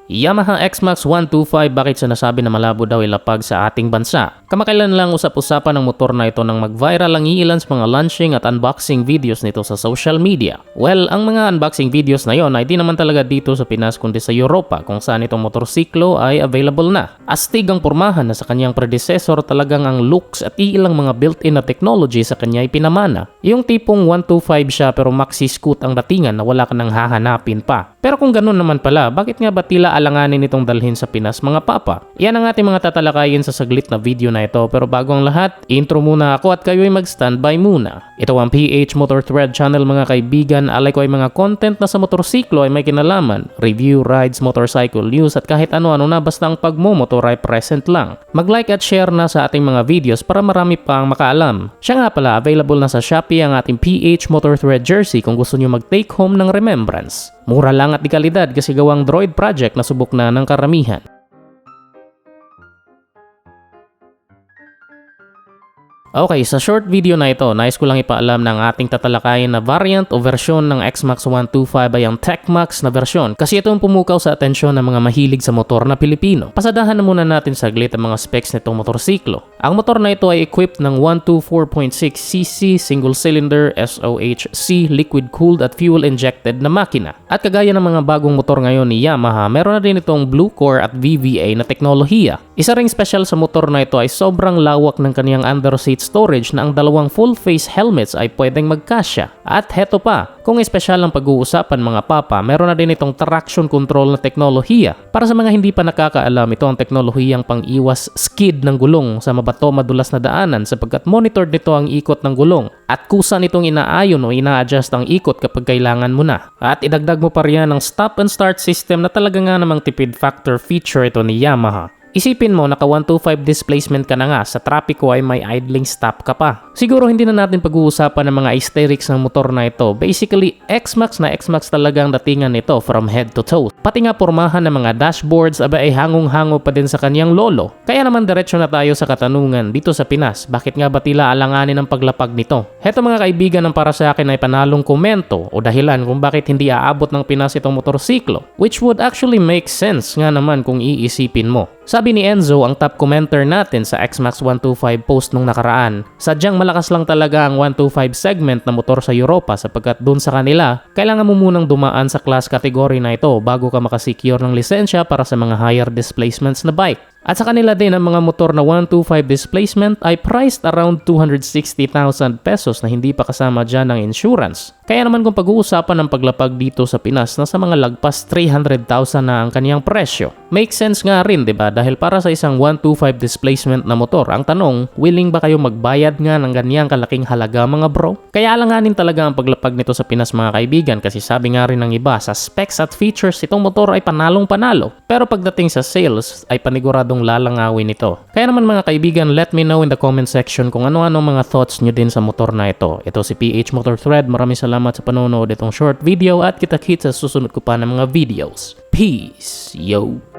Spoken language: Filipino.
Yamaha Xmax 125, bakit sinasabi na malabo daw ilapag sa ating bansa? Kamakailan lang usap-usapan ng motor na ito nang mag-viral ang iilan sa mga launching at unboxing videos nito sa social media. Well, ang mga unboxing videos na yon ay di naman talaga dito sa Pinas kundi sa Europa kung saan itong motorsiklo ay available na. Astig ang pormahan na sa kanyang predecessor, talagang ang looks at iilang mga built-in na technology sa kanya ay pinamana. Yung tipong 125 siya pero maxi scoot ang datingan na wala ka nang hahanapin pa. Pero kung ganun naman pala, bakit nga ba tila alanganin itong dalhin sa Pinas mga papa? Yan ang ating mga tatalakayin sa saglit na video na ito, pero bago ang lahat, intro muna ako at kayo ay mag-standby muna. Ito ang PH Motor Thread channel mga kaibigan, alay ko ay mga content na sa motorsiklo ay may kinalaman, review, rides, motorcycle news at kahit ano-ano na basta ang pagmumotor ay present lang. Mag-like at share na sa ating mga videos para marami pa ang makaalam. Siya nga pala, available na sa Shopee ang ating PH Motor Thread jersey kung gusto nyo mag-take home ng remembrance. Mura lang at di kalidad kasi gawang droid project na subok na ng karamihan. Okay, sa short video na ito, nais ko lang ipaalam na ang ating tatalakayin na variant o versyon ng Xmax 125 ay ang TechMax na versyon kasi ito ang pumukaw sa atensyon ng mga mahilig sa motor na Pilipino. Pasadahan na muna natin saglit ang mga specs nitong motorsiklo. Ang motor na ito ay equipped ng 124.6cc single-cylinder SOHC liquid-cooled at fuel-injected na makina. At kagaya ng mga bagong motor ngayon ni Yamaha, meron na din itong Blue Core at VVA na teknolohiya. Isa ring special sa motor na ito ay sobrang lawak ng kaniyang underseat storage na ang dalawang full-face helmets ay pwedeng magkasya. At heto pa, kung espesyal ang pag-uusapan mga papa, meron na din itong traction control na teknolohiya. Para sa mga hindi pa nakakaalam, ito ang teknolohiyang pang-iwas skid ng gulong sa mabato madulas na daanan sapagkat monitored nito ang ikot ng gulong at kusa nitong inaayon o ina-adjust ang ikot kapag kailangan mo na. At idagdag mo pa riyan ang stop and start system na talaga nga namang tipid factor feature ito ni Yamaha. Isipin mo, naka 125 displacement ka na nga, sa trapiko ay may idling stop ka pa. Siguro hindi na natin pag-uusapan ng mga aesthetics ng motor na ito. Basically, Xmax na Xmax talaga ang datingan nito from head to toe. Pati nga pormahan ng mga dashboards aba ay hangong-hango pa din sa kanyang lolo. Kaya naman diretso na tayo sa katanungan dito sa Pinas, bakit nga ba tila alanganin ang paglapag nito? Heto mga kaibigan, ang para sa akin ay panalong komento o dahilan kung bakit hindi aabot ng Pinas itong motorsiklo, which would actually make sense nga naman kung iisipin mo. Sabi ni Enzo, ang top commenter natin sa Xmax 125 post nung nakaraan, sadyang malakas lang talaga ang 125 segment na motor sa Europa sapagkat dun sa kanila, kailangan mo munang dumaan sa class category na ito bago ka makasecure ng lisensya para sa mga higher displacements na bike. At sa kanila din, ang mga motor na 125 displacement ay priced around 260,000 pesos na hindi pa kasama dyan ng insurance. Kaya naman kung pag-uusapan ng paglapag dito sa Pinas, nasa mga lagpas 300,000 na ang kaniyang presyo. Make sense nga rin, diba? Dahil para sa isang 125 displacement na motor, ang tanong, willing ba kayo magbayad nga ng ganyang kalaking halaga mga bro? Kaya alanganin talaga ang paglapag nito sa Pinas mga kaibigan kasi sabi nga rin ng iba, sa specs at features itong motor ay panalong-panalo. Pero pagdating sa sales ay paniguradong lalangawin ito. Kaya naman mga kaibigan, let me know in the comment section kung ano-ano mga thoughts nyo din sa motor na ito. Ito si PH Motor Thread, maraming salamat sa panonood itong short video at kita-kits sa susunod ko pa ng mga videos. Peace, yo!